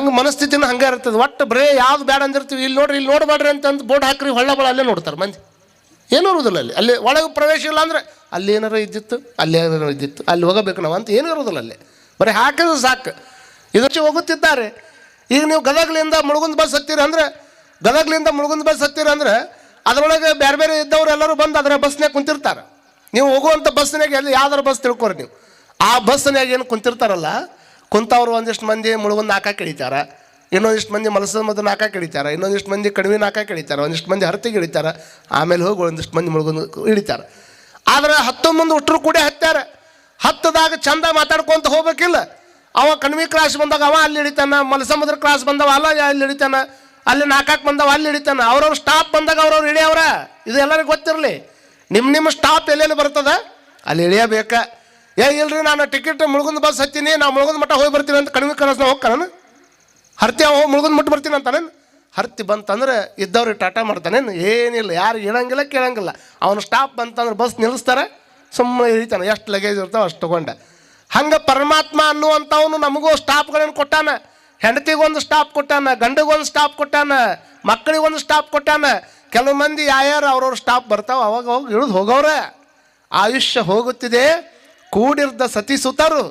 ಹಂಗೆ ಮನಸ್ಥಿತಿನ ಹಂಗೆ ಇರ್ತದೆ. ಒಟ್ಟು ಬರೇ ಯಾವ್ದು ಬೇಡ ಅಂದಿರ್ತೀವಿ, ಇಲ್ಲಿ ನೋಡ್ರಿ ಇಲ್ಲಿ ನೋಡಬೇಡ್ರಿ ಅಂತ ಬೋರ್ಡ್ ಹಾಕ್ರಿ, ಹೊಳ್ಳ ಬಳ ಅಲ್ಲೇ ನೋಡ್ತಾರೆ ಮಂದಿ. ಏನೂ ಇರೋದಿಲ್ಲ ಅಲ್ಲಿ ಒಳಗೆ ಪ್ರವೇಶ ಇಲ್ಲ ಅಂದರೆ ಅಲ್ಲಿ ಏನಾರು ಇದ್ದಿತ್ತು, ಅಲ್ಲಿ ಏನಾರು ಇದ್ದಿತ್ತು, ಅಲ್ಲಿ ಹೋಗಬೇಕು ನಾವು ಅಂತ ಏನೂ ಇರೋದಿಲ್ಲ. ಅಲ್ಲಿ ಬರೀ ಹಾಕಿದ್ರೆ ಸಾಕು. ಇದಕ್ಕೆ ಹೋಗುತ್ತಿದ್ದಾರೆ. ಈಗ ನೀವು ಗದಗ್ಲಿಂದ ಮುಳುಗುಂದ ಬಸ್ ಹತ್ತೀರಿ ಅಂದರೆ, ಅದರೊಳಗೆ ಬೇರೆ ಬೇರೆ ಇದ್ದವ್ರು ಎಲ್ಲರೂ ಬಂದು ಅದರ ಬಸ್ನಾಗ ಕುಂತಿರ್ತಾರೆ. ನೀವು ಹೋಗುವಂಥ ಬಸ್ನಾಗ ಎಲ್ಲಿ ಯಾವ್ದಾರು ಬಸ್ ತಿಳ್ಕೊರಿ ನೀವು. ಆ ಬಸ್ನಾಗ ಏನು ಕುಂತಿರ್ತಾರಲ್ಲ, ಕುಂತವ್ರು ಒಂದಿಷ್ಟು ಮಂದಿ ಮುಳುಗುಂದ ನಾಲ್ಕಾಕೆ ಇಳಿತಾರೆ, ಇನ್ನೊಂದಿಷ್ಟು ಮಂದಿ ಮಲಸದ ಮದ್ದು ನಾಲ್ಕಾಕೆ ಇಳಿತಾರೆ, ಇನ್ನೊಂದಿಷ್ಟು ಮಂದಿ ಕಡಿಮೆ ನಾಲ್ಕಾಕೆ ಇಳಿತಾರೆ, ಒಂದಿಷ್ಟು ಮಂದಿ ಹರತಿಗೆ ಇಳಿತಾರೆ, ಆಮೇಲೆ ಹೋಗಿ ಒಂದಿಷ್ಟು ಮಂದಿ ಮುಳುಗುಂದ ಇಳಿತಾರೆ. ಆದರೆ 10 ಮಂದಿ ಉಟ್ರು ಕೂಡ ಹತ್ತಾರೆ. ಹತ್ತದಾಗ ಚಂದ ಮಾತಾಡ್ಕೊಂತ ಹೋಗ್ಬೇಕಿಲ್ಲ. ಅವ ಕಣಿವೆ ಕ್ರಾಸ್ ಬಂದಾಗ ಅವ ಅಲ್ಲಿ ಹಿಡಿತಾನ, ಮಲಸಮುದ್ರ ಕ್ರಾಸ್ ಬಂದವ ಅಲ್ಲ ಅಲ್ಲಿ ಹಿಡಿತಾನ, ಅಲ್ಲಿ ನಾಲ್ಕಾಕ್ ಬಂದವ ಅಲ್ಲಿ ಹಿಡಿತಾನ. ಅವ್ರವ್ರ ಸ್ಟಾಪ್ ಬಂದಾಗ ಅವ್ರವ್ರು ಹಿಡಿಯವ್ರ. ಇದು ಎಲ್ಲರಿಗೂ ಗೊತ್ತಿರಲಿ. ನಿಮ್ಮ ಸ್ಟಾಪ್ ಎಲ್ಲೆಲ್ಲಿ ಬರ್ತದ ಅಲ್ಲಿ ಇಳಿಯಬೇಕಾ. ಇಲ್ರಿ ನಾನು ಟಿಕೆಟ್ ಮುಳುಗುಂದ ಬಸ್ ಹತ್ತೀನಿ, ನಾವು ಮುಳುಗುಂದ ಮಟ್ಟ ಹೋಗಿ ಬರ್ತೀನಿ ಅಂತ ಕಣಿವೆ ಕ್ರಾಸ್ನ ಹೋಗ್ತಾನ. ಹರ್ತಿ ಹೋಗಿ ಮುಳುಗುಂದ ಮಟ್ಟ ಬರ್ತೀನಿ ಅಂತಾನೇನು. ಹರ್ತಿ ಬಂತಂದ್ರೆ ಇದ್ದವ್ರಿಗೆ ಟಾಟಾ ಮಾಡ್ತಾನೇನು, ಏನಿಲ್ಲ, ಯಾರು ಹೇಳಂಗಿಲ್ಲ ಕೇಳಂಗಿಲ್ಲ. ಅವನು ಸ್ಟಾಪ್ ಬಂತಂದ್ರೆ ಬಸ್ ನಿಲ್ಲಿಸ್ತಾರೆ, ಸುಮ್ಮನೆ ಇಳಿತಾನೆ. ಎಷ್ಟು ಲಗೇಜ್ ಇರ್ತಾವೆ ಅಷ್ಟು ತೊಗೊಂಡ. ಹಂಗೆ ಪರಮಾತ್ಮ ಅನ್ನುವಂಥವನು ನಮಗೂ ಸ್ಟಾಪ್ಗಳನ್ನು ಕೊಟ್ಟಾನ. ಹೆಂಡತಿಗೊಂದು ಸ್ಟಾಪ್ ಕೊಟ್ಟಾನ, ಗಂಡಿಗೊಂದು ಸ್ಟಾಪ್ ಕೊಟ್ಟಾನ, ಮಕ್ಕಳಿಗೊಂದು ಸ್ಟಾಪ್ ಕೊಟ್ಟಾನ. ಕೆಲವು ಮಂದಿ ಯಾರ್ಯಾರು ಅವ್ರವ್ರ ಸ್ಟಾಪ್ ಬರ್ತಾವೆ ಅವಾಗ ಹೋಗಿ ಇಳಿದು ಹೋಗವ್ರೆ. ಆಯುಷ್ಯ ಹೋಗುತ್ತಿದೆ, ಕೂಡಿರ್ದ ಸತಿಸುತರು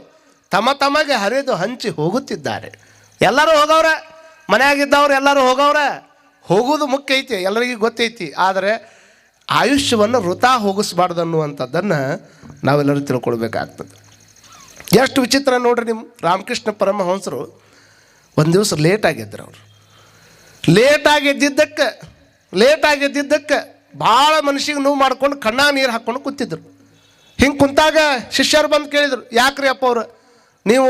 ತಮಗೆ ಹರಿದು ಹಂಚಿ ಹೋಗುತ್ತಿದ್ದಾರೆ. ಎಲ್ಲರೂ ಹೋಗವ್ರೆ, ಮನೆಯಾಗಿದ್ದವ್ರು ಎಲ್ಲರೂ ಹೋಗವ್ರೆ. ಹೋಗೋದು ಮುಖ್ಯ ಐತಿ, ಎಲ್ಲರಿಗೂ ಗೊತ್ತೈತಿ. ಆದರೆ ಆಯುಷ್ಯವನ್ನು ವೃಥಾ ಹೋಗಿಸ್ಬಾರ್ದು ಅನ್ನುವಂಥದ್ದನ್ನು ನಾವೆಲ್ಲರೂ ತಿಳ್ಕೊಳ್ಬೇಕಾಗ್ತದೆ. ಎಷ್ಟು ವಿಚಿತ್ರ ನೋಡ್ರಿ. ನಿಮ್ಮ ರಾಮಕೃಷ್ಣ ಪರಮಹಂಸರು ಒಂದು ದಿವಸ ಲೇಟಾಗಿದ್ದರು. ಅವರು ಲೇಟಾಗಿದ್ದಿದ್ದಕ್ಕೆ ಭಾಳ ಮನುಷ್ಯಗೆ ನೋವು ಮಾಡ್ಕೊಂಡು ಕಣ್ಣಾಗ ನೀರು ಹಾಕ್ಕೊಂಡು ಕೂತಿದ್ರು. ಹಿಂಗೆ ಕುಂತಾಗ ಶಿಷ್ಯರು ಬಂದು ಕೇಳಿದರು, ಯಾಕ್ರಿ ಅಪ್ಪ ಅವರು ನೀವು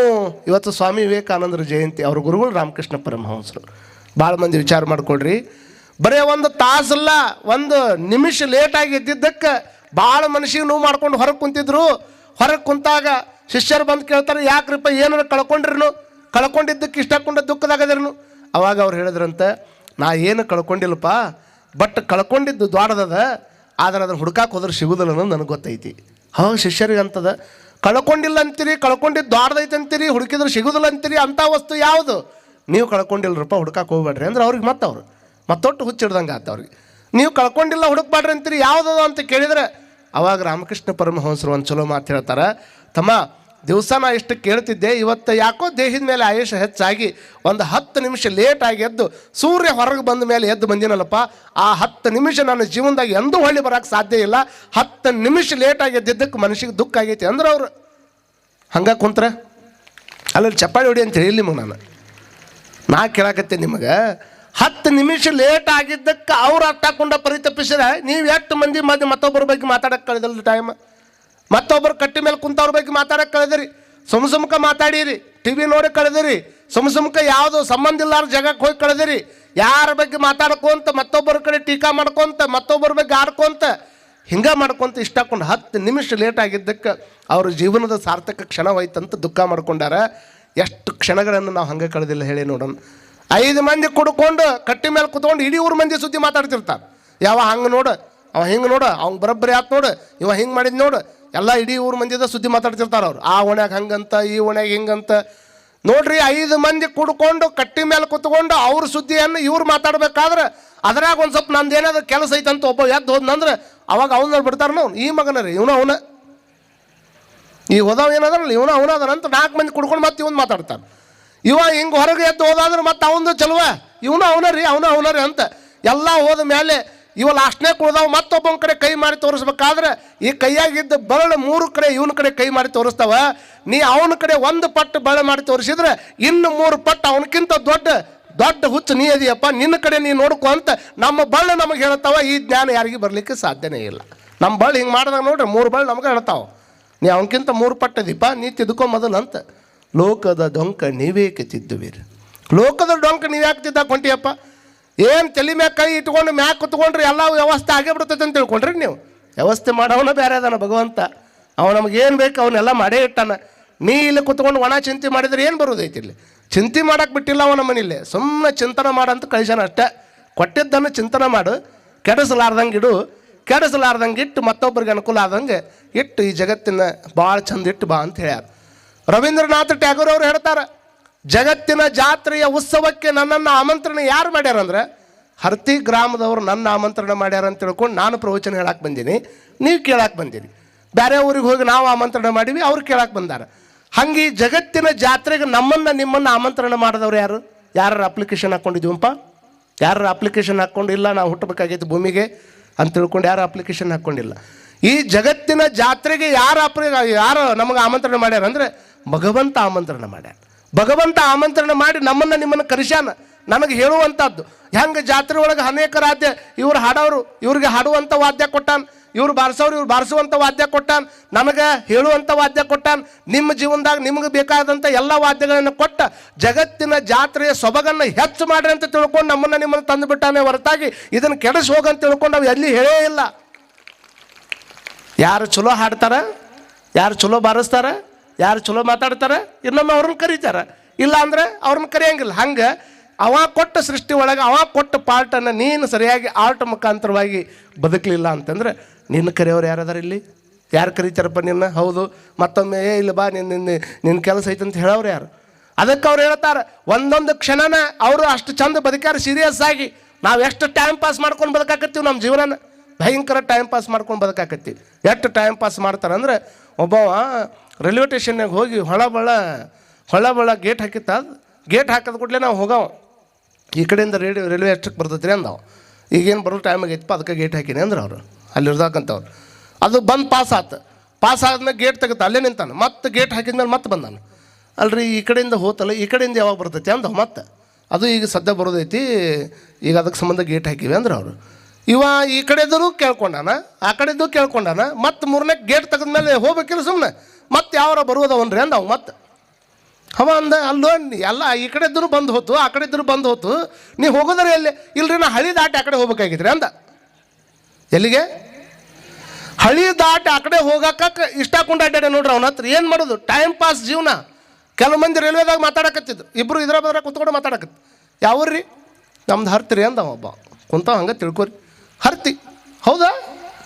ಇವತ್ತು ಸ್ವಾಮಿ ವಿವೇಕಾನಂದರ ಜಯಂತಿ, ಅವ್ರ ಗುರುಗಳು ರಾಮಕೃಷ್ಣ ಪರಮಹಂಸರು. ಭಾಳ ಮಂದಿ ವಿಚಾರ ಮಾಡಿಕೊಡ್ರಿ, ಬರೀ ಒಂದು ತಾಸಲ್ಲ 1 ನಿಮಿಷ ಲೇಟಾಗಿ ಎದ್ದಿದ್ದಕ್ಕೆ ಭಾಳ ಮನುಷ್ಯಗೆ ನೋವು ಮಾಡ್ಕೊಂಡು ಹೊರಗೆ ಕುಂತಿದ್ರು. ಹೊರಗೆ ಕುಂತಾಗ ಶಿಷ್ಯರು ಬಂದು ಕೇಳ್ತಾರೆ, ಯಾಕ್ರಿಪ್ಪ ಏನಾರು ಕಳ್ಕೊಂಡಿದ್ದಕ್ಕೆ ಇಷ್ಟಕೊಂಡ ದುಃಖದಾಗದಿರನು. ಅವಾಗ ಅವ್ರು ಹೇಳಿದ್ರಂತೆ, ನಾ ಏನು ಕಳ್ಕೊಂಡಿಲ್ಲಪ್ಪ, ಬಟ್ ಕಳ್ಕೊಂಡಿದ್ದು ದೊಡ್ಡದದ, ಆದರೆ ಅದನ್ನು ಹುಡ್ಕಾಕ್ ಹೋದ್ರೆ ಸಿಗುದಿಲ್ಲ ಅನ್ನೋದು ನನಗೆ ಗೊತ್ತೈತಿ. ಶಿಷ್ಯರಿಗೆ ಅಂತದ, ಕಳ್ಕೊಂಡಿಲ್ಲ ಅಂತೀರಿ, ಕಳ್ಕೊಂಡಿದ್ದು ದೊಡ್ಡದೈತೆ ಅಂತೀರಿ, ಹುಡುಕಿದ್ರೆ ಸಿಗುದಿಲ್ಲ ಅಂತೀರಿ, ಅಂಥ ವಸ್ತು ಯಾವುದು ನೀವು ಕಳ್ಕೊಂಡಿಲ್ಲರಪ್ಪ, ಹುಡ್ಕಾಕ್ ಹೋಗ್ಬೇಡ್ರಿ ಅಂದ್ರೆ ಅವ್ರಿಗೆ ಮತ್ತೊಟ್ಟು ಹುಚ್ಚಿಡ್ದಂಗೆ ಆತ ಅವ್ರಿಗೆ. ನೀವು ಕಳ್ಕೊಂಡಿಲ್ಲ ಹುಡುಕ್ಬೇಡ್ರಿ ಅಂತೀರಿ, ಯಾವುದದು ಅಂತ ಕೇಳಿದ್ರೆ ಅವಾಗ ರಾಮಕೃಷ್ಣ ಪರಮಹಂಸರು ಒಂದು ಚಲೋ ಮಾತು ಹೇಳ್ತಾರೆ, ತಮ್ಮ ದಿವಸ ನಾ ಇಷ್ಟು ಕೇಳ್ತಿದ್ದೆ, ಇವತ್ತು ಯಾಕೋ ದೇಹದ ಮೇಲೆ ಆಯುಷ ಹೆಚ್ಚಾಗಿ ಒಂದು 10 ನಿಮಿಷ ಲೇಟಾಗಿ ಎದ್ದು ಸೂರ್ಯ ಹೊರಗೆ ಬಂದ ಮೇಲೆ ಎದ್ದು ಬಂದಿನಲ್ಲಪ್ಪ, ಆ 10 ನಿಮಿಷ ನನ್ನ ಜೀವನದಾಗ ಎಂದೂ ಹೊಳ್ಳಿ ಬರೋಕ್ಕೆ ಸಾಧ್ಯ ಇಲ್ಲ. 10 ನಿಮಿಷ ಲೇಟಾಗಿ ಎದ್ದಿದ್ದಕ್ಕೆ ಮನುಷ್ಯಗೆ ದುಃಖ ಆಗೈತಿ ಅಂದ್ರೆ ಅವರು ಹಂಗೆ ಕುಂತ್ರ ಅಲ್ಲಿ ಚಪ್ಪಾಳಿ ಹೊಡಿ ಅಂತ ಹೇಳಿ ನಿಮಗೆ ನಾ ಕೇಳಾಕತ್ತೆ ನಿಮಗೆ. 10 ನಿಮಿಷ ಲೇಟ್ ಆಗಿದ್ದಕ್ಕೆ ಅವ್ರು ಅಟ್ಟಾಕೊಂಡ ಪರಿತಪ್ಪಿಸಿದ್ರೆ ನೀವು ಎಷ್ಟು ಮಂದಿ ಮತ್ತೊಬ್ಬರ ಬಗ್ಗೆ ಮಾತಾಡಕ್ಕೆ ಕಳೆದಲ್ಲ ಟೈಮ್, ಮತ್ತೊಬ್ಬರು ಕಟ್ಟಿ ಮೇಲೆ ಕುಂತವ್ರ ಬಗ್ಗೆ ಮಾತಾಡಕ್ಕೆ ಕಳೆದಿರಿ, ಸುಮ್ಕ ಮಾತಾಡಿರಿ, TV ನೋಡಿ ಕಳೆದಿರಿ, ಸುಮ್ಕ ಯಾವುದು ಸಂಬಂಧ ಇಲ್ಲಾರ ಜಾಗಕ್ಕೆ ಹೋಗಿ ಕಳೆದಿರಿ, ಯಾರ ಬಗ್ಗೆ ಮಾತಾಡ್ಕೊಂತ ಮತ್ತೊಬ್ಬರ ಕಡೆ ಟೀಕಾ ಮಾಡ್ಕೊಂತ ಮತ್ತೊಬ್ಬರ ಬಗ್ಗೆ ಆಡ್ಕೊಂತ ಹಿಂಗೆ ಮಾಡ್ಕೊಂತ ಇಷ್ಟಾಕೊಂಡು 10 ನಿಮಿಷ ಲೇಟ್ ಆಗಿದ್ದಕ್ಕೆ ಅವ್ರ ಜೀವನದ ಸಾರ್ಥಕ ಕ್ಷಣವಾಯ್ತಂತ ದುಃಖ ಮಾಡ್ಕೊಂಡಾರ. ಎಷ್ಟು ಕ್ಷಣಗಳನ್ನು ನಾವು ಹಂಗೆ ಕಳೆದಿಲ್ಲ ಹೇಳಿ ನೋಡೋಣ. 5 ಮಂದಿ ಕುಡ್ಕೊಂಡು ಕಟ್ಟಿ ಮೇಲೆ ಕುತ್ಕೊಂಡು ಇಡೀ ಊರು ಮಂದಿ ಸುದ್ದಿ ಮಾತಾಡ್ತಿರ್ತಾರೆ. ಯಾವ ಹಂಗೆ ನೋಡು, ಅವ ಹಿಂಗೆ ನೋಡು, ಅವ್ನು ಬರೋಬ್ಬರಿ ಆತು ನೋಡು, ಇವ ಹಿಂಗೆ ಮಾಡಿದ್ ನೋಡು, ಎಲ್ಲ ಇಡೀ ಊರು ಮಂದಿದ ಸುದ್ದಿ ಮಾತಾಡ್ತಿರ್ತಾರೆ ಅವ್ರು. ಆ ಓಣ್ಯಾಗ ಹಂಗಂತ, ಈ ಓಣ್ಯಾಗ ಹಿಂಗಂತ ನೋಡ್ರಿ. 5 ಮಂದಿ ಕುಡ್ಕೊಂಡು ಕಟ್ಟಿ ಮೇಲೆ ಕುತ್ಕೊಂಡು ಅವ್ರ ಸುದ್ದಿಯನ್ನು ಇವ್ರು ಮಾತಾಡ್ಬೇಕಾದ್ರೆ ಅದ್ರಾಗ ಒಂದು ಸ್ವಲ್ಪ ನಂದು ಏನಾದ್ರು ಕೆಲಸ ಐತಂತ ಒಬ್ಬ ಎದ್ದು ಹೋದ್ನಂದ್ರೆ ಅವಾಗ ಅವನ್ನ ಬಿಡ್ತಾರ ನಾವು, ಈ ಮಗನ ರೀ ಅವನ ಈ ಹೋದವ ಏನಾದ್ರಲ್ಲ ಅವನದನ ಅಂತ 4 ಮಂದಿ ಕುಡ್ಕೊಂಡು ಮತ್ತೆ ಇವನು ಮಾತಾಡ್ತಾನೆ. ಇವ ಹಿಂಗೆ ಹೊರಗೆ ಎದ್ದು ಹೋದಾದ್ರೆ ಮತ್ತೆ ಅವನದು ಚಲುವ, ಅವನ ರೀ ಅಂತ ಎಲ್ಲ ಹೋದ ಮೇಲೆ ಇವ ಲಾಸ್ಟ್ನೇ ಕುಡ್ದಾವ ಮತ್ತೊಬ್ಬನ ಕಡೆ ಕೈ ಮಾಡಿ ತೋರಿಸ್ಬೇಕಾದ್ರೆ ಈ ಕೈಯಾಗಿದ್ದ ಬರಳು 3 ಕಡೆ ಇವನ ಕಡೆ ಕೈ ಮಾಡಿ ತೋರಿಸ್ತಾವ. ನೀ ಅವನ ಕಡೆ 1 ಪಟ್ಟು ಬಳೆ ಮಾಡಿ ತೋರಿಸಿದ್ರೆ ಇನ್ನು 3 ಪಟ್ಟು ಅವನಕ್ಕಿಂತ ದೊಡ್ಡ ಹುಚ್ಚು ನೀ ಅದೀಯಪ್ಪ, ನಿನ್ನ ಕಡೆ ನೀ ನೋಡ್ಕೊ ಅಂತ ನಮ್ಮ ಬಳ್ಳ ನಮಗೆ ಹೇಳ್ತಾವ. ಈ ಜ್ಞಾನ ಯಾರಿಗೂ ಬರಲಿಕ್ಕೆ ಸಾಧ್ಯನೇ ಇಲ್ಲ. ನಮ್ಮ ಬಳ್ಳ ಹಿಂಗೆ ಮಾಡಿದಾಗ ನೋಡ್ರಿ 3 ಬಳ್ಳ ನಮಗೆ ಹೇಳ್ತಾವ, ನೀ ಅವನಕ್ಕಿಂತ 3 ಪಟ್ಟು ಅದೀಪ, ನೀ ತಿದ್ದುಕೊ ಮೊದಲು ಅಂತ. ಲೋಕದ ಡೊಂಕ ನೀವೇಕೆ ತಿದ್ದುವಿರಿ, ಲೋಕದ ಡೊಂಕ ನೀವು ಯಾಕೆ ತಿದ್ದಾಕ ಹೊಂಟಿಯಪ್ಪ? ಏನು ತಲೆ ಮ್ಯಾಗ ಕೈ ಇಟ್ಕೊಂಡು ಮ್ಯಾಗ ಕುತ್ಕೊಂಡ್ರೆ ಎಲ್ಲ ವ್ಯವಸ್ಥೆ ಆಗೇ ಬಿಡ್ತೈತೆ ಅಂತ ತಿಳ್ಕೊಂಡ್ರಿ ನೀವು. ವ್ಯವಸ್ಥೆ ಮಾಡೋವನ ಬೇರೆ ಅದಾನ ಭಗವಂತ, ಅವ ನಮಗೇನು ಬೇಕು ಅವನ್ನೆಲ್ಲ ಮಾಡೇ ಇಟ್ಟಾನ. ನೀ ಇಲ್ಲಿ ಕುತ್ಕೊಂಡು ಒಣ ಚಿಂತೆ ಮಾಡಿದ್ರೆ ಏನು ಬರೋದೈತಿ? ಇಲ್ಲಿ ಚಿಂತೆ ಮಾಡಕ್ಕೆ ಬಿಟ್ಟಿಲ್ಲ ಅವನ ಮನೇಲಿ, ಸುಮ್ಮನೆ ಚಿಂತನೆ ಮಾಡಂತ ಕಳಿಸ್ಯಾನ ಅಷ್ಟೇ. ಕೊಟ್ಟಿದ್ದನ್ನು ಚಿಂತನೆ ಮಾಡು, ಕೆಡಿಸಲಾರ್ದಂಗೆ ಇಡು, ಕೆಡಿಸಲಾರ್ದಂಗೆ ಇಟ್ಟು ಮತ್ತೊಬ್ಬರಿಗೆ ಅನುಕೂಲ ಆದಂಗೆ ಇಟ್ಟು ಈ ಜಗತ್ತಿನ ಭಾಳ ಚಂದ ಇಟ್ಟು ಬಾ ಅಂತ ಹೇಳ್ಯಾರ. ರವೀಂದ್ರನಾಥ ಟ್ಯಾಗೋರ್ ಅವರು ಹೇಳ್ತಾರೆ, ಜಗತ್ತಿನ ಜಾತ್ರೆಯ ಉತ್ಸವಕ್ಕೆ ನನ್ನನ್ನು ಆಮಂತ್ರಣ ಯಾರು ಮಾಡ್ಯಾರಂದ್ರೆ ಹರ್ತಿ ಗ್ರಾಮದವರು ನನ್ನ ಆಮಂತ್ರಣ ಮಾಡ್ಯಾರ ಅಂತ ತಿಳ್ಕೊಂಡು ನಾನು ಪ್ರವಚನ ಹೇಳಕ್ಕೆ ಬಂದೀನಿ, ನೀವು ಕೇಳಕ್ಕೆ ಬಂದೀರಿ. ಬೇರೆ ಊರಿಗೆ ಹೋಗಿ ನಾವು ಆಮಂತ್ರಣ ಮಾಡೀವಿ, ಅವ್ರು ಕೇಳಕ್ಕೆ ಬಂದಾರ. ಹಂಗೆ ಈ ಜಗತ್ತಿನ ಜಾತ್ರೆಗೆ ನಿಮ್ಮನ್ನು ಆಮಂತ್ರಣ ಮಾಡಿದವ್ರು ಯಾರು? ಯಾರು ಅಪ್ಲಿಕೇಶನ್ ಹಾಕ್ಕೊಂಡಿದ್ದೀವಪ್ಪ? ಯಾರು ಅಪ್ಲಿಕೇಶನ್ ಹಾಕ್ಕೊಂಡಿಲ್ಲ ನಾವು ಹುಟ್ಟಬೇಕಾಗೈತೆ ಭೂಮಿಗೆ ಅಂತ ತಿಳ್ಕೊಂಡು ಯಾರು ಅಪ್ಲಿಕೇಶನ್ ಹಾಕ್ಕೊಂಡಿಲ್ಲ. ಈ ಜಗತ್ತಿನ ಜಾತ್ರೆಗೆ ಯಾರು ನಮಗೆ ಆಮಂತ್ರಣ ಮಾಡ್ಯಾರ ಅಂದರೆ ಭಗವಂತ ಆಮಂತ್ರಣ ಮಾಡ್ಯಾರ. ಭಗವಂತ ಆಮಂತ್ರಣ ಮಾಡಿ ನಿಮ್ಮನ್ನು ಕರೆಸ್ಯಾನ. ನನಗೆ ಹೇಳುವಂಥದ್ದು ಹೆಂಗೆ ಜಾತ್ರೆ ಒಳಗೆ ಅನೇಕ ವಾದ್ಯ ಇವ್ರು ಹಾಡೋರು ಇವ್ರಿಗೆ ಹಾಡುವಂಥ ವಾದ್ಯ ಕೊಟ್ಟಾನ, ಇವ್ರು ಬಾರಿಸೋರು ಇವ್ರು ಬಾರಿಸುವಂಥ ವಾದ್ಯ ಕೊಟ್ಟಾನ, ನನಗೆ ಹೇಳುವಂಥ ವಾದ್ಯ ಕೊಟ್ಟಾನ. ನಿಮ್ಮ ಜೀವನದಾಗ ನಿಮಗೆ ಬೇಕಾದಂಥ ಎಲ್ಲ ವಾದ್ಯಗಳನ್ನು ಕೊಟ್ಟ ಜಗತ್ತಿನ ಜಾತ್ರೆಯ ಸೊಬಗನ್ನು ಹೆಚ್ಚು ಮಾಡ್ರಿ ಅಂತ ತಿಳ್ಕೊಂಡು ನಿಮ್ಮನ್ನು ತಂದುಬಿಟ್ಟಾನೆ ಹೊರತಾಗಿ ಇದನ್ನು ಕೆಡಿಸಿ ಹೋಗಂತ ತಿಳ್ಕೊಂಡು ನಾವು ಎಲ್ಲಿ ಹೇಳೇ ಇಲ್ಲ. ಯಾರು ಚಲೋ ಹಾಡ್ತಾರೆ, ಯಾರು ಚಲೋ ಬಾರಿಸ್ತಾರೆ, ಯಾರು ಚಲೋ ಮಾತಾಡ್ತಾರೆ, ಇನ್ನೊಮ್ಮೆ ಅವ್ರನ್ನ ಕರೀತಾರೆ. ಇಲ್ಲ ಅಂದರೆ ಅವ್ರನ್ನ ಕರೆಯಂಗಿಲ್ಲ. ಹಂಗೆ ಅವ ಕೊಟ್ಟ ಸೃಷ್ಟಿ ಒಳಗೆ ಅವ ಕೊಟ್ಟ ಪಾರ್ಟನ್ನು ನೀನು ಸರಿಯಾಗಿ ಆರ್ಟ್ ಮುಖಾಂತರವಾಗಿ ಬದುಕಲಿಲ್ಲ ಅಂತಂದ್ರೆ ನಿನ್ನ ಕರೆಯವ್ರು ಯಾರದಾರ ಇಲ್ಲಿ? ಯಾರು ಕರೀತಾರಪ್ಪ ನಿನ್ನ? ಹೌದು, ಮತ್ತೊಮ್ಮೆ ಇಲ್ಲ ಬಾ ನಿನ್ನ ಕೆಲಸ ಐತೆ ಅಂತ ಹೇಳೋರು ಯಾರು? ಅದಕ್ಕೆ ಅವ್ರು ಹೇಳ್ತಾರೆ ಒಂದೊಂದು ಕ್ಷಣನ ಅವರು ಅಷ್ಟು ಚಂದ ಬದುಕ್ಯಾರ ಸೀರಿಯಸ್ ಆಗಿ. ನಾವು ಎಷ್ಟು ಟೈಮ್ ಪಾಸ್ ಮಾಡ್ಕೊಂಡು ಬದುಕಾಕತ್ತೀವಿ, ನಮ್ಮ ಜೀವನನ ಭಯಂಕರ ಟೈಮ್ ಪಾಸ್ ಮಾಡ್ಕೊಂಡು ಬದುಕಾಕತ್ತೀವಿ. ಎಷ್ಟು ಟೈಮ್ ಪಾಸ್ ಮಾಡ್ತಾರೆ ಅಂದರೆ ಒಬ್ಬವ ರೈಲ್ವೆ ಸ್ಟೇಷನ್ನಾಗ ಹೋಗಿ ಹೊಳ ಗೇಟ್ ಹಾಕಿತ್ತ. ಗೇಟ್ ಹಾಕಿದ ಕೂಡಲೇ ನಾವು ಹೋಗವ ಈ ಕಡೆಯಿಂದ ರೈಲ್ವೆ ಎಷ್ಟಕ್ಕೆ ಬರ್ತೈತ್ರಿ ಅಂದವ. ಈಗೇನು ಬರೋ ಟೈಮ್ ಆಗೈತಪ್ಪ ಅದಕ್ಕೆ ಗೇಟ್ ಹಾಕಿನಿ ಅಂದ್ರೆ ಅವರು ಅಲ್ಲಿರ್ದಾಕಂತವ್ರು. ಅದು ಬಂದು ಪಾಸ್ ಆದ್ಮೇಲೆ ಗೇಟ್ ತೆಗೆತ ಅಲ್ಲೇ ನಿಂತಾನೆ. ಮತ್ತೆ ಗೇಟ್ ಹಾಕಿದ್ಮೇಲೆ ಮತ್ತೆ ಬಂದಾನ. ಅಲ್ರಿ ಈ ಕಡೆಯಿಂದ ಹೋತಲ್ಲ, ಈ ಕಡೆಯಿಂದ ಯಾವಾಗ ಬರ್ತೈತಿ ಅಂದವ. ಮತ್ತೆ ಅದು ಈಗ ಸದ್ಯ ಬರೋದೈತಿ, ಈಗ ಅದಕ್ಕೆ ಸಂಬಂಧ ಗೇಟ್ ಹಾಕಿವಿ ಅಂದ್ರೆ ಅವರು. ಇವ ಈ ಕಡೆದೂ ಕೇಳ್ಕೊಂಡಾನ, ಆ ಕಡೆದು ಕೇಳ್ಕೊಂಡಾನ. ಮತ್ತು ಮೂರನೇ ಗೇಟ್ ತೆಗೆದ್ಮೇಲೆ ಹೋಗ್ಬೇಕಿಲ್ಲ ಸುಮ್ಮನೆ ಮತ್ತೆ ಯಾವಾರ ಬರುವುದವನ್ರಿ ಅಂದವ. ಮತ್ತೆ ಅವ ಅಂದ ಅಲ್ಲೋ ಎಲ್ಲ ಈ ಕಡೆದ್ರು ಬಂದು ಹೋತು, ಆ ಕಡೆದ್ರು ಬಂದು ಹೋತು, ನೀವು ಹೋಗೋದ್ರೆ ಎಲ್ಲಿ? ಇಲ್ರಿ ನಾ ಹಳಿ ದಾಟಿ ಆ ಕಡೆ ಹೋಗ್ಬೇಕಾಗಿದ್ರಿ ಅಂದ. ಎಲ್ಲಿಗೆ? ಹಳಿ ದಾಟಿ ಆ ಕಡೆ ಹೋಗಕ್ಕೆ ಇಷ್ಟ ಕೊಂಡಾಡ್ಯಾಡ ನೋಡ್ರಿ ಅವನ ಹತ್ರ. ಏನು ಮಾಡೋದು? ಟೈಮ್ ಪಾಸ್ ಜೀವನ. ಕೆಲವು ಮಂದಿ ರೈಲ್ವೆದಾಗ ಮಾತಾಡಕತ್ತಿದ್ರು, ಇಬ್ಬರು ಇದ್ರ ಬದ್ರ ಕುತ್ಕೊಂಡು ಮಾತಾಡಕತ್ತು. ಯಾವ್ರಿ? ನಮ್ದು ಹರ್ತಿರಿ ಅಂದವ ಒಬ್ಬ ಕುಂತಾವ. ಹಂಗೆ ತಿಳ್ಕೊರಿ, ಹರ್ತಿ ಹೌದಾ?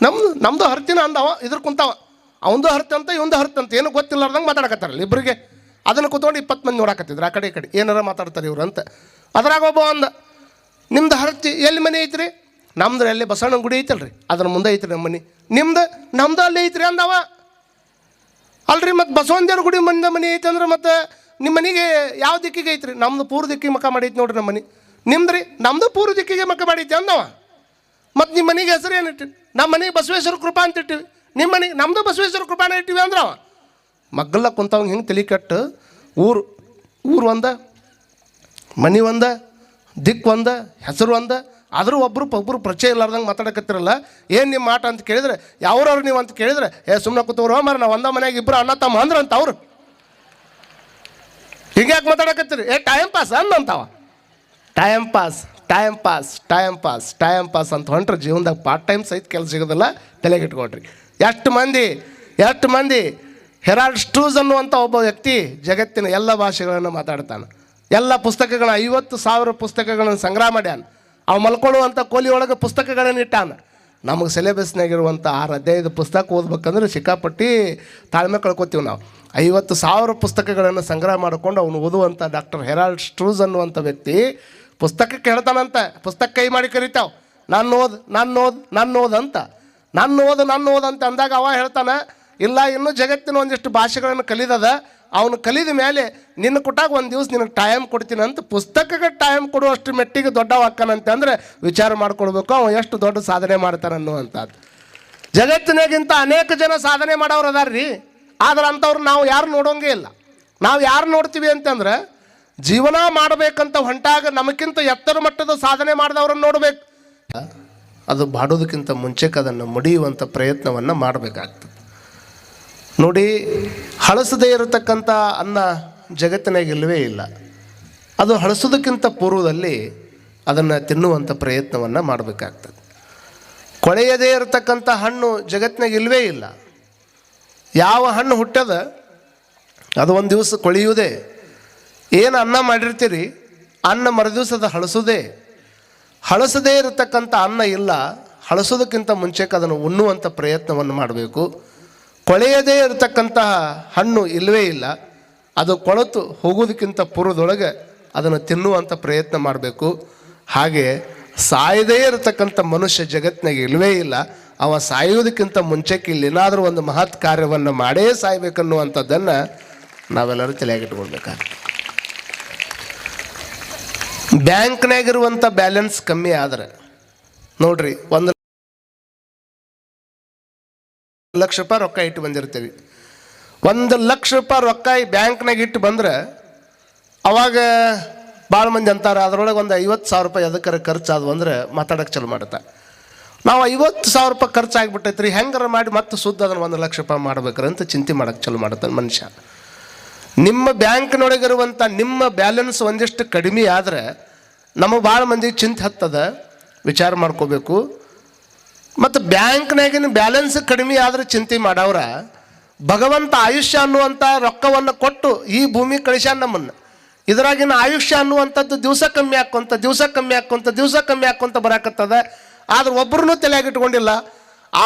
ನಮ್ಮದು ಹರ್ತಿನ ಅಂದವ. ಇದ್ರ ಕುಂತಾವ, ಅವಂದು ಹರ್ತಂತ ಇವಂದು ಹರ್ತಂತ ಏನು ಗೊತ್ತಿಲ್ಲಾರ್ದಂಗೆ ಮಾತಾಡಕತ್ತಾರಲ್ಲ ಇಬ್ಬರಿಗೆ. ಅದನ್ನು ಕೂತ್ಕೊಂಡು 20 ಮಂದಿ ನೋಡಾಕತ್ತಿದ್ರು ಆ ಕಡೆ ಈ ಕಡೆ ಏನಾರ ಮಾತಾಡ್ತಾರೆ ಇವ್ರು ಅಂತ. ಅದ್ರಾಗ ಒಬ್ಬ ಅಂದ, ನಿಮ್ದು ಹರ್ತಿ ಎಲ್ಲಿ ಮನೆ ಐತ್ರಿ? ನಮ್ದು ಅಲ್ಲಿ ಬಸವಣ್ಣನ ಗುಡಿ ಐತಲ್ರಿ ಅದ್ರ ಮುಂದೆ ಐತ್ರಿ ನಮ್ಮ ಮನೆ. ನಮ್ದು ಅಲ್ಲಿ ಐತ್ರಿ ಅಂದವ. ಅಲ್ರಿ ಮತ್ತು ಬಸವನ ದೇವ್ರ ಗುಡಿ ಮುಂದೆ ಮನೆ ಐತೆ ಅಂದ್ರೆ ಮತ್ತೆ ನಿಮ್ಮ ಮನೆಗೆ ಯಾವ ದಿಕ್ಕಿಗೆ ಐತ್ರಿ? ನಮ್ದು ಪೂರ್ವ ದಿಕ್ಕಿಗೆ ಮಕ್ಕ ಮಾಡೈತಿ ನೋಡ್ರಿ ನಮ್ಮ ಮನೆ. ನಿಮ್ದು ರೀ? ನಮ್ಮದು ಪೂರ್ವ ದಿಕ್ಕಿಗೆ ಮಕ್ಕ ಮಾಡೈತಿ ಅಂದವ. ಮತ್ತು ನಿಮ್ಮ ಮನೆಗೆ ಹೆಸರು ಏನು ಇಟ್ಟಿವಿ? ನಮ್ಮ ಮನೆಗೆ ಬಸವೇಶ್ವರ ಕೃಪಾ ಅಂತ ಇಟ್ಟಿವಿ. ನಿಮ್ಮ ಮನೆಗೆ ನಮ್ಮದು ಬಸವೇಶ್ವರ ಕೃಪಾನ ಇಟ್ಟಿವಿ ಅಂದ್ರೆ ಅವ ಮಗ್ಗಲ್ಲ ಕುಂತವಂಗೆ ಹಿಂಗೆ ತಲೆ ಕಟ್ಟು. ಊರು ಒಂದ, ಮನೆ ಒಂದ, ದಿಕ್ಕು ಒಂದ, ಹೆಸರು ಒಂದ, ಆದರೂ ಒಬ್ಬರು ಪರಿಚಯ ಇಲ್ಲಾರ್ದಂಗೆ ಮಾತಾಡಕತ್ತಿರಲ್ಲ. ಏನು ನಿಮ್ಮ ಆಟ ಅಂತ ಕೇಳಿದ್ರೆ ಯಾವ್ರವ್ರು ನೀವು ಅಂತ ಕೇಳಿದ್ರೆ ಸುಮ್ಮನೆ ಕೂತವ್ರು ಮಾರ ನಾವು ಒಂದ ಮನೆಯಾಗ ಇಬ್ಬರು ಅಣ್ಣ ತಮ್ಮ ಅಂದ್ರೆ ಅಂತ ಅವ್ರು ಹಿಂಗ್ಯಾಕೆ ಮಾತಾಡಕತ್ತೀರಿ? ಟೈಮ್ ಪಾಸ್ ಅಂದಂತಾವ. ಟೈಮ್ ಪಾಸ್ ಅಂತ ಹೊಂಟ್ರೆ ಜೀವನದಾಗ ಪಾರ್ಟ್ ಟೈಮ್ ಸಹಿತ ಕೆಲಸ ಸಿಗೋದಿಲ್ಲ. ತಲೆಗೆ ಇಟ್ಕೊಳ್ರಿ. ಎಷ್ಟು ಮಂದಿ ಹೆರಾಲ್ಡ್ ಸ್ಟ್ರೂಸ್ ಅನ್ನುವಂಥ ಒಬ್ಬ ವ್ಯಕ್ತಿ ಜಗತ್ತಿನ ಎಲ್ಲ ಭಾಷೆಗಳನ್ನು ಮಾತಾಡ್ತಾನೆ. ಎಲ್ಲ ಪುಸ್ತಕಗಳನ್ನ 50,000 ಪುಸ್ತಕಗಳನ್ನು ಸಂಗ್ರಹ ಮಾಡ್ಯಾನ. ಅವು ಮಲ್ಕೊಳ್ಳುವಂಥ ಕೋಲಿ ಒಳಗೆ ಪುಸ್ತಕಗಳನ್ನು ಇಟ್ಟಾನ. ನಮಗೆ ಸಿಲೆಬಸ್ನಾಗಿರುವಂಥ 6 ಅಧ್ಯಾಯದ ಪುಸ್ತಕ ಓದ್ಬೇಕಂದ್ರೆ ಸಿಕ್ಕಾಪಟ್ಟಿ ತಾಳ್ಮೆ ಕಳ್ಕೊತೀವಿ ನಾವು. 50,000 ಪುಸ್ತಕಗಳನ್ನು ಸಂಗ್ರಹ ಮಾಡಿಕೊಂಡು ಅವನು ಓದುವಂಥ ಡಾಕ್ಟರ್ ಹೆರಾಲ್ಡ್ ಸ್ಟ್ರೂಸ್ ಅನ್ನುವಂಥ ವ್ಯಕ್ತಿ ಪುಸ್ತಕಕ್ಕೆ ಹೇಳ್ತಾನಂತ. ಪುಸ್ತಕ ಕೈ ಮಾಡಿ ಕರಿತಾವ, ನಾನು ಓದ್ ಅಂತ ಅಂದಾಗ ಅವ ಹೇಳ್ತಾನೆ, ಇಲ್ಲ ಇನ್ನೂ ಜಗತ್ತಿನ ಒಂದಿಷ್ಟು ಭಾಷೆಗಳನ್ನು ಕಲಿದದ, ಅವನು ಕಲಿದ ಮೇಲೆ ನಿನ್ನ ಕೊಟ್ಟಾಗ ಒಂದು ದಿವಸ ನಿನಗೆ ಟೈಮ್ ಕೊಡ್ತೀನಿ ಅಂತ. ಪುಸ್ತಕಕ್ಕೆ ಟೈಮ್ ಕೊಡುವಷ್ಟು ಮೆಟ್ಟಿಗೆ ದೊಡ್ಡವಾಕ್ಕನಂತೆ ಅಂದರೆ ವಿಚಾರ ಮಾಡ್ಕೊಳ್ಬೇಕು ಅವ ಎಷ್ಟು ದೊಡ್ಡ ಸಾಧನೆ ಮಾಡ್ತಾನೆ ಅನ್ನುವಂಥದ್ದು. ಜಗತ್ತಿನಾಗಿಂತ ಅನೇಕ ಜನ ಸಾಧನೆ ಮಾಡೋರು ಅದಾರ್ರಿ. ಆದ್ರೆ ಅಂಥವ್ರು ನಾವು ಯಾರು ನೋಡೋಂಗೇ ಇಲ್ಲ. ನಾವು ಯಾರು ನೋಡ್ತೀವಿ ಅಂತಂದ್ರೆ ಜೀವನ ಮಾಡಬೇಕಂತ ಹೊಂಟಾಗ ನಮಗಿಂತ ಎತ್ತರ ಮಟ್ಟದ ಸಾಧನೆ ಮಾಡಿದವ್ರನ್ನ ನೋಡ್ಬೇಕು. ಅದು ಬಾಡೋದಕ್ಕಿಂತ ಮುಂಚೆಗೆ ಅದನ್ನು ಮುಡಿಯುವಂಥ ಪ್ರಯತ್ನವನ್ನು ಮಾಡಬೇಕಾಗ್ತದೆ. ನೋಡಿ, ಹಳಸದೇ ಇರತಕ್ಕಂಥ ಅನ್ನ ಜಗತ್ತಿನಾಗ ಇಲ್ಲವೇ ಇಲ್ಲ. ಅದು ಹಳಸೋದಕ್ಕಿಂತ ಪೂರ್ವದಲ್ಲಿ ಅದನ್ನು ತಿನ್ನುವಂಥ ಪ್ರಯತ್ನವನ್ನು ಮಾಡಬೇಕಾಗ್ತದೆ. ಕೊಳೆಯದೇ ಇರತಕ್ಕಂಥ ಹಣ್ಣು ಜಗತ್ತಿನಾಗ ಇಲ್ಲವೇ ಇಲ್ಲ. ಯಾವ ಹಣ್ಣು ಹುಟ್ಟದ ಅದು ಒಂದು ದಿವಸ ಕೊಳೆಯುವುದೇ. ಏನು ಅನ್ನ ಮಾಡಿರ್ತೀರಿ, ಅನ್ನ ಮರುದಿವಸದ ಹಳಸದೇ ಇರತಕ್ಕಂಥ ಅನ್ನ ಇಲ್ಲ. ಹಳಸೋದಕ್ಕಿಂತ ಮುಂಚೆಗೆ ಅದನ್ನು ಉಣ್ಣುವಂಥ ಪ್ರಯತ್ನವನ್ನು ಮಾಡಬೇಕು. ಕೊಳೆಯದೇ ಇರತಕ್ಕಂತಹ ಹಣ್ಣು ಇಲ್ಲವೇ ಇಲ್ಲ. ಅದು ಕೊಳತು ಹೋಗೋದಕ್ಕಿಂತ ಪೂರ್ವದೊಳಗೆ ಅದನ್ನು ತಿನ್ನುವಂಥ ಪ್ರಯತ್ನ ಮಾಡಬೇಕು. ಹಾಗೆ ಸಾಯದೇ ಇರತಕ್ಕಂಥ ಮನುಷ್ಯ ಜಗತ್ತಿನಾಗ ಇಲ್ಲವೇ ಇಲ್ಲ. ಅವ ಸಾಯೋದಕ್ಕಿಂತ ಮುಂಚೆಕ್ಕೆ ಇಲ್ಲಿ ಏನಾದರೂ ಒಂದು ಮಹತ್ ಕಾರ್ಯವನ್ನು ಮಾಡೇ ಸಾಯ್ಬೇಕನ್ನುವಂಥದ್ದನ್ನು ನಾವೆಲ್ಲರೂ ತಲೆಯಾಗಿಟ್ಕೊಳ್ಬೇಕಾಗ್ತದೆ. ಬ್ಯಾಂಕ್ನಾಗಿರುವಂಥ ಬ್ಯಾಲೆನ್ಸ್ ಕಮ್ಮಿ ಆದ್ರೆ ನೋಡ್ರಿ, 1,00,000 ರೂಪಾಯಿ ರೊಕ್ಕ ಇಟ್ಟು ಬಂದಿರ್ತೀವಿ. 1,00,000 ರೂಪಾಯಿ ರೊಕ್ಕ ಈ ಬ್ಯಾಂಕ್ನಾಗ ಇಟ್ಟು ಬಂದ್ರೆ ಅವಾಗ ಭಾಳ ಮಂದಿ ಅಂತಾರೆ ಅದರೊಳಗೆ ಒಂದು 50,000 ರೂಪಾಯಿ ಅದಕ್ಕೆ ಖರ್ಚಾದವು ಅಂದ್ರೆ ಮಾತಾಡೋಕ್ಕೆ ಚಲೋ ಮಾಡುತ್ತೆ. ನಾವು 50,000 ರೂಪಾಯಿ ಖರ್ಚಾಗ್ಬಿಟ್ಟೈತ್ರಿ, ಹೆಂಗಾರ ಮಾಡಿ ಮತ್ತೆ ಸುದ್ದ ಅದನ್ನು 1,00,000 ರೂಪಾಯಿ ಮಾಡ್ಬೇಕ್ರಿ ಅಂತ ಚಿಂತೆ ಮಾಡೋಕ್ಕೆ ಚಲೋ ಮಾಡುತ್ತಾನೆ ಮನುಷ್ಯ. ನಿಮ್ಮ ಬ್ಯಾಂಕ್ನೊಳಗಿರುವಂಥ ನಿಮ್ಮ ಬ್ಯಾಲೆನ್ಸ್ ಒಂದಿಷ್ಟು ಕಡಿಮೆ ಆದರೆ ನಮಗೆ ಭಾಳ ಮಂದಿ ಚಿಂತೆ ಹತ್ತದ, ವಿಚಾರ ಮಾಡ್ಕೋಬೇಕು. ಮತ್ತು ಬ್ಯಾಂಕ್ನಾಗಿನ ಬ್ಯಾಲೆನ್ಸ್ ಕಡಿಮೆ ಆದರೆ ಚಿಂತೆ ಮಾಡವ್ರ ಭಗವಂತ ಆಯುಷ್ಯ ಅನ್ನುವಂಥ ರೊಕ್ಕವನ್ನು ಕೊಟ್ಟು ಈ ಭೂಮಿ ಕಳಿಸ್ಯಾನ ನಮ್ಮನ್ನು. ಇದರಾಗಿನ ಆಯುಷ್ಯ ಅನ್ನುವಂಥದ್ದು ದಿವಸ ಕಮ್ಮಿ ಹಾಕ್ಕೊಂತ ಬರಾಕತ್ತದ. ಆದ್ರೆ ಒಬ್ಬರೂ ತಲೆಯಾಗಿಟ್ಕೊಂಡಿಲ್ಲ.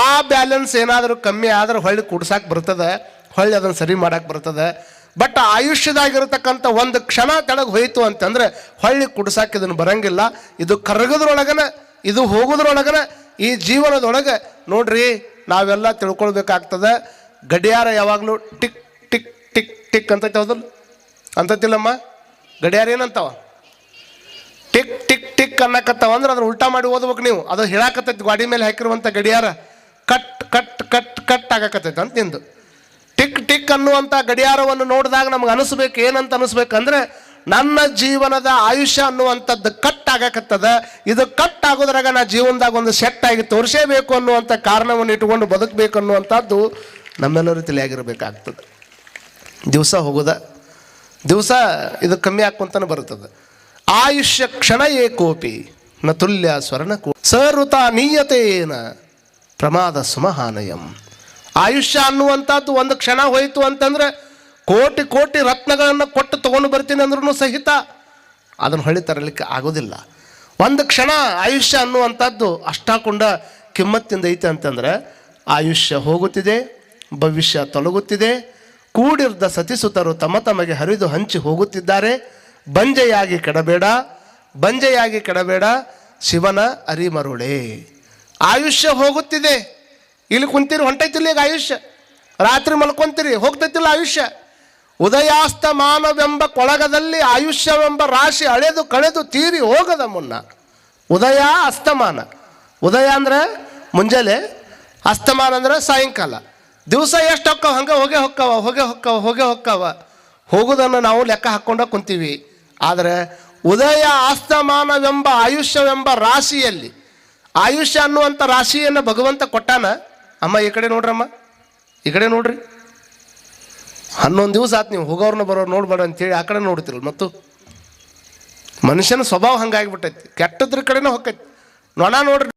ಆ ಬ್ಯಾಲೆನ್ಸ್ ಏನಾದರೂ ಕಮ್ಮಿ ಆದ್ರೆ ಹೊಳ್ಳಿ ಕುಡ್ಸಕ್ಕೆ ಬರ್ತದೆ, ಹೊಳ್ಳಿ ಅದನ್ನು ಸರಿ ಮಾಡಕ್ಕೆ ಬರ್ತದೆ. ಬಟ್ ಆಯುಷ್ಯದಾಗಿರತಕ್ಕಂಥ ಒಂದು ಕ್ಷಣ ತೆಳಗೆ ಹೋಯಿತು ಅಂತಂದರೆ ಹೊಳ್ಳಿ ಕುಡ್ಸಕ್ಕೆ ಇದನ್ನು ಬರಂಗಿಲ್ಲ. ಇದು ಕರಗೋದ್ರೊಳಗನ, ಇದು ಹೋಗೋದ್ರೊಳಗನ, ಈ ಜೀವನದೊಳಗೆ ನೋಡ್ರಿ ನಾವೆಲ್ಲ ತಿಳ್ಕೊಳ್ಬೇಕಾಗ್ತದೆ. ಗಡಿಯಾರ ಯಾವಾಗಲೂ ಟಿಕ್ ಟಿಕ್ ಟಿಕ್ ಟಿಕ್ ಅಂತೈತೆ, ಹೌದಲ್ಲ ಅಂತತಿಲ್ಲಮ್ಮ? ಗಡಿಯಾರ ಏನಂತಾವ? ಟಿಕ್ ಟಿಕ್ ಟಿಕ್ ಅನ್ನಕತ್ತಾವ ಅಂದ್ರೆ ಅದ್ರ ಉಲ್ಟಾ ಮಾಡಿ ಓದ್ಬೇಕು ನೀವು. ಅದು ಹೇಳಾಕತ್ತೈತಿ ಗಾಡಿ ಮೇಲೆ ಹಾಕಿರುವಂಥ ಗಡಿಯಾರ ಕಟ್ ಕಟ್ ಕಟ್ ಕಟ್ ಆಗಕತ್ತೈತೆ ಅಂತ ನಿಂದು. ಟಿಕ್ ಟಿಕ್ ಅನ್ನುವಂಥ ಗಡಿಯಾರವನ್ನು ನೋಡಿದಾಗ ನಮ್ಗೆ ಅನಿಸ್ಬೇಕು, ಏನಂತ ಅನಿಸ್ಬೇಕಂದ್ರೆ ನನ್ನ ಜೀವನದ ಆಯುಷ್ಯ ಅನ್ನುವಂಥದ್ದು ಕಟ್ ಆಗಕತ್ತದ. ಇದು ಕಟ್ ಆಗೋದ್ರಾಗ ನಾ ಜೀವನದಾಗ ಒಂದು ಸೆಟ್ ಆಗಿ ತೋರಿಸೇಬೇಕು ಅನ್ನುವಂಥ ಕಾರಣವನ್ನು ಇಟ್ಕೊಂಡು ಬದುಕಬೇಕು ಅನ್ನುವಂಥದ್ದು ನಮ್ಮೆಲ್ಲರೂ ತಿಳಿಯಾಗಿರ್ಬೇಕಾಗ್ತದೆ. ದಿವಸ ಹೋಗೋದ, ದಿವಸ ಇದು ಕಮ್ಮಿ ಹಾಕ್ಕೊಂತಾನೆ ಬರ್ತದೆ. ಆಯುಷ್ಯ ಕ್ಷಣ ಏಕೋಪಿ ನ ತುಲ್ಯ ಸ್ವರ್ಣಕೋ ಸಋತ ನೀಯತೇನ ಪ್ರಮಾದ ಸುಮಹಾನಯಂ. ಆಯುಷ್ಯ ಅನ್ನುವಂಥದ್ದು ಒಂದು ಕ್ಷಣ ಹೋಯಿತು ಅಂತಂದ್ರೆ ಕೋಟಿ ಕೋಟಿ ರತ್ನಗಳನ್ನು ಕೊಟ್ಟು ತೊಗೊಂಡು ಬರ್ತೀನಿ ಅಂದ್ರೂ ಸಹಿತ ಅದನ್ನು ಹೊಳ್ಳಿ ತರಲಿಕ್ಕೆ ಆಗೋದಿಲ್ಲ. ಒಂದು ಕ್ಷಣ ಆಯುಷ್ಯ ಅನ್ನುವಂಥದ್ದು ಅಷ್ಟಾಕೊಂಡ ಕಿಮ್ಮತ್ತಿಂದ ಐತೆ ಅಂತಂದ್ರೆ ಆಯುಷ್ಯ ಹೋಗುತ್ತಿದೆ, ಭವಿಷ್ಯ ತೊಲಗುತ್ತಿದೆ. ಕೂಡಿರ್ದ ಸತಿಸುತರು ತಮಗೆ ಹರಿದು ಹಂಚಿ ಹೋಗುತ್ತಿದ್ದಾರೆ. ಬಂಜೆಯಾಗಿ ಕೆಡಬೇಡ ಶಿವನ ಅರಿಮರುಳೆ. ಆಯುಷ್ಯ ಹೋಗುತ್ತಿದೆ. ಇಲ್ಲಿ ಕುಂತೀರಿ, ಹೊಂಟೈತಿಲ್ಲ ಈಗ ಆಯುಷ್ಯ. ರಾತ್ರಿ ಮಲ್ಕೊಂತೀರಿ, ಹೋಗ್ತೈತಿಲ್ಲ ಆಯುಷ್ಯ. ಉದಯಾಸ್ತಮಾನವೆಂಬ ಕೊಳಗದಲ್ಲಿ ಆಯುಷ್ಯವೆಂಬ ರಾಶಿ ಅಳೆದು ಕಳೆದು ತೀರಿ ಹೋಗದ ಮುನ್ನ. ಉದಯ ಅಸ್ತಮಾನ. ಉದಯ ಅಂದ್ರೆ ಮುಂಜಾನೆ, ಅಸ್ತಮಾನ ಅಂದ್ರೆ ಸಾಯಂಕಾಲ. ದಿವಸ ಎಷ್ಟು ಹೊಕ್ಕವ ಹಂಗೆ ಹೋಗೇ ಹೊಕ್ಕವ. ಹೋಗೋದನ್ನು ನಾವು ಲೆಕ್ಕ ಹಾಕ್ಕೊಂಡ ಕುಂತೀವಿ. ಆದರೆ ಉದಯ ಅಸ್ತಮಾನವೆಂಬ ಆಯುಷ್ಯವೆಂಬ ರಾಶಿಯಲ್ಲಿ ಆಯುಷ್ಯ ಅನ್ನುವಂಥ ರಾಶಿಯನ್ನು ಭಗವಂತ ಕೊಟ್ಟಾನ. ಅಮ್ಮ ಈ ಕಡೆ ನೋಡ್ರಮ್ಮ, ಈ ಕಡೆ ನೋಡ್ರಿ. 11 ದಿವಸ ಆತು ನೀವು ಹೋಗೋರ್ನ ಬರೋರು ನೋಡ್ಬೇಡ ಅಂತೇಳಿ ಆ ಕಡೆ ನೋಡ್ತಿರಲ್ಲ. ಮತ್ತು ಮನುಷ್ಯನ ಸ್ವಭಾವ ಹಂಗಾಗಿಬಿಟ್ಟೈತಿ, ಕೆಟ್ಟದ್ರ ಕಡೆನೂ ಹೊಕ್ಕೈತಿ. ನೊಣ ನೋಡ್ರಿ.